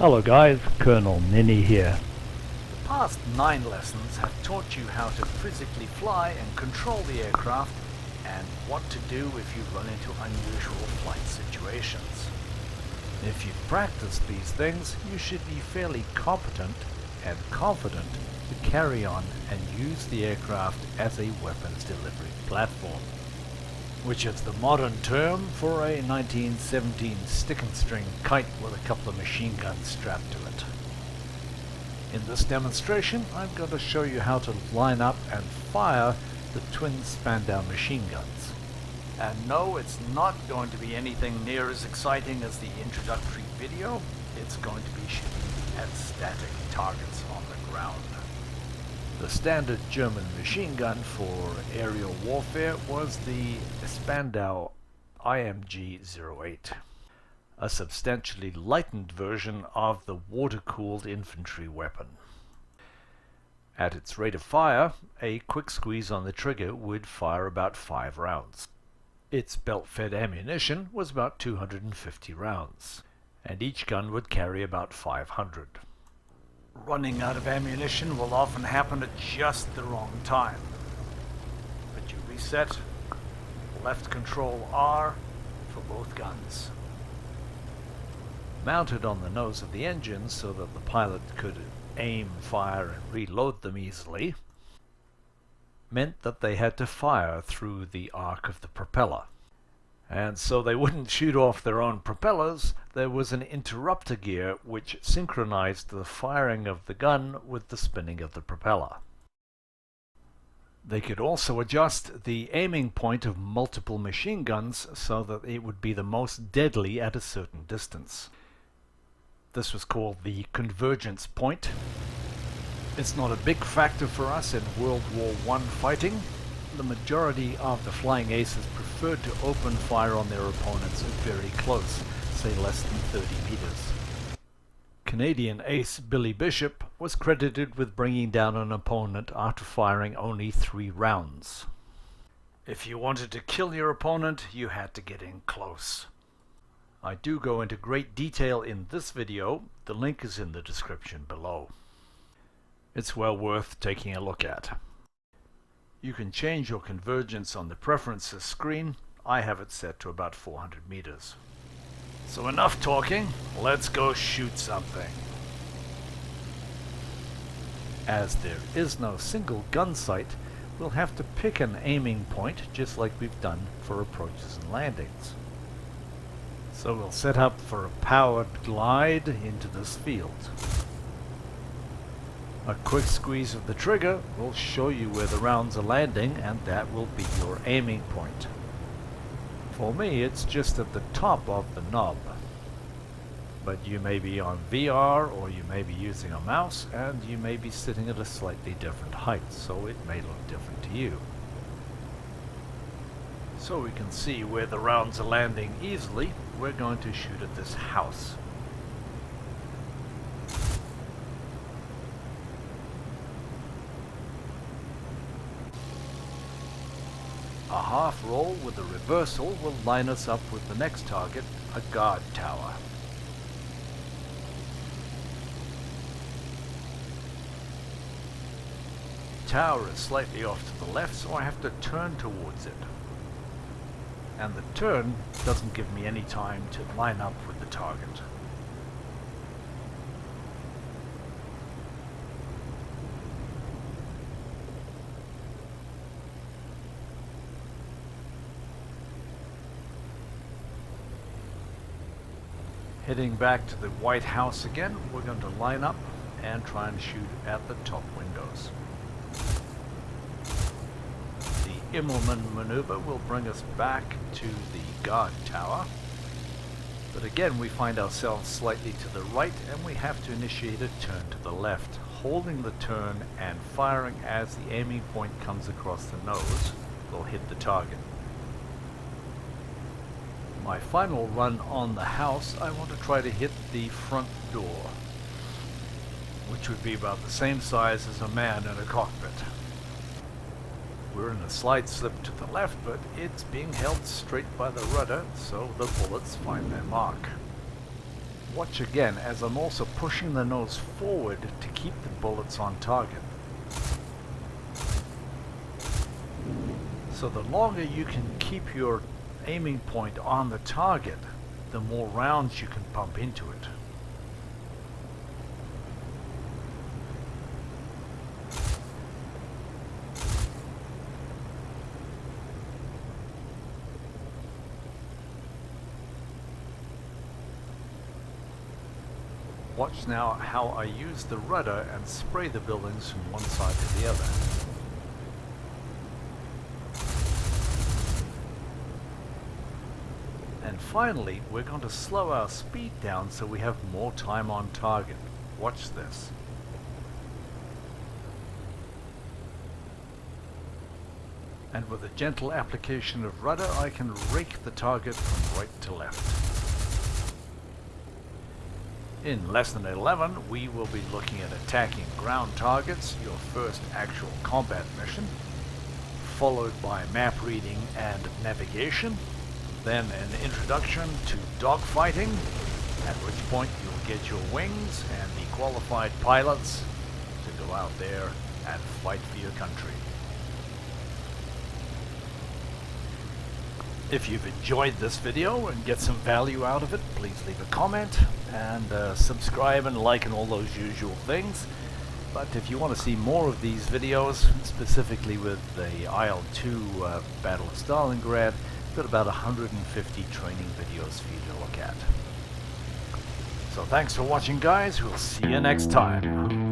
Hello guys, Colonel Ninny here. The past 9 lessons have taught you how to physically fly and control the aircraft and what to do if you run into unusual flight situations. If you've practiced these things, you should be fairly competent and confident to carry on and use the aircraft as a weapons delivery platform, which is the modern term for a 1917 stick-and-string kite with a couple of machine guns strapped to it. In this demonstration, I'm going to show you how to line up and fire the twin Spandau machine guns. And no, it's not going to be anything near as exciting as the introductory video. It's going to be shooting at static targets on the ground. The standard German machine gun for aerial warfare was the Spandau IMG-08, a substantially lightened version of the water-cooled infantry weapon. At its rate of fire, a quick squeeze on the trigger would fire about 5 rounds. Its belt-fed ammunition was about 250 rounds, and each gun would carry about 500. Running out of ammunition will often happen at just the wrong time. But you reset, left control R for both guns. Mounted on the nose of the engine so that the pilot could aim, fire, and reload them easily, meant that they had to fire through the arc of the propeller. And so they wouldn't shoot off their own propellers. There was an interrupter gear which synchronized the firing of the gun with the spinning of the propeller. They could also adjust the aiming point of multiple machine guns so that it would be the most deadly at a certain distance. This was called the convergence point. It's not a big factor for us in World War I fighting. The majority of the flying aces preferred to open fire on their opponents very close, say less than 30 meters. Canadian ace Billy Bishop was credited with bringing down an opponent after firing only 3 rounds. If you wanted to kill your opponent, you had to get in close. I do go into great detail in this video. The link is in the description below. It's well worth taking a look at. You can change your convergence on the preferences screen. I have it set to about 400 meters. So enough talking, let's go shoot something. As there is no single gun sight, we'll have to pick an aiming point just like we've done for approaches and landings. So we'll set up for a powered glide into this field. A quick squeeze of the trigger will show you where the rounds are landing, and that will be your aiming point. For me, it's just at the top of the knob. But you may be on VR, or you may be using a mouse, and you may be sitting at a slightly different height, so it may look different to you. So we can see where the rounds are landing easily. We're going to shoot at this house. A half roll with a reversal will line us up with the next target, a guard tower. The tower is slightly off to the left, so I have to turn towards it. And the turn doesn't give me any time to line up with the target. Heading back to the White House again, we're going to line up and try and shoot at the top windows. The Immelman maneuver will bring us back to the guard tower. But again, we find ourselves slightly to the right, and we have to initiate a turn to the left, holding the turn and firing as the aiming point comes across the nose will hit the target. My final run on the house, I want to try to hit the front door, which would be about the same size as a man in a cockpit. We're in a slight slip to the left, but it's being held straight by the rudder, so the bullets find their mark. Watch again as I'm also pushing the nose forward to keep the bullets on target. So the longer you can keep your aiming point on the target, the more rounds you can pump into it. Watch now how I use the rudder and spray the buildings from one side to the other. And finally, we're going to slow our speed down so we have more time on target. Watch this. And with a gentle application of rudder, I can rake the target from right to left. In Lesson 11, we will be looking at attacking ground targets, your first actual combat mission, followed by map reading and navigation, then an introduction to dogfighting, at which point you'll get your wings and be qualified pilots to go out there and fight for your country. If you've enjoyed this video and get some value out of it, please leave a comment and subscribe and like and all those usual things. But if you want to see more of these videos, specifically with the IL-2 Battle of Stalingrad, I've got about 150 training videos for you to look at. So thanks for watching, guys. We'll see you next time.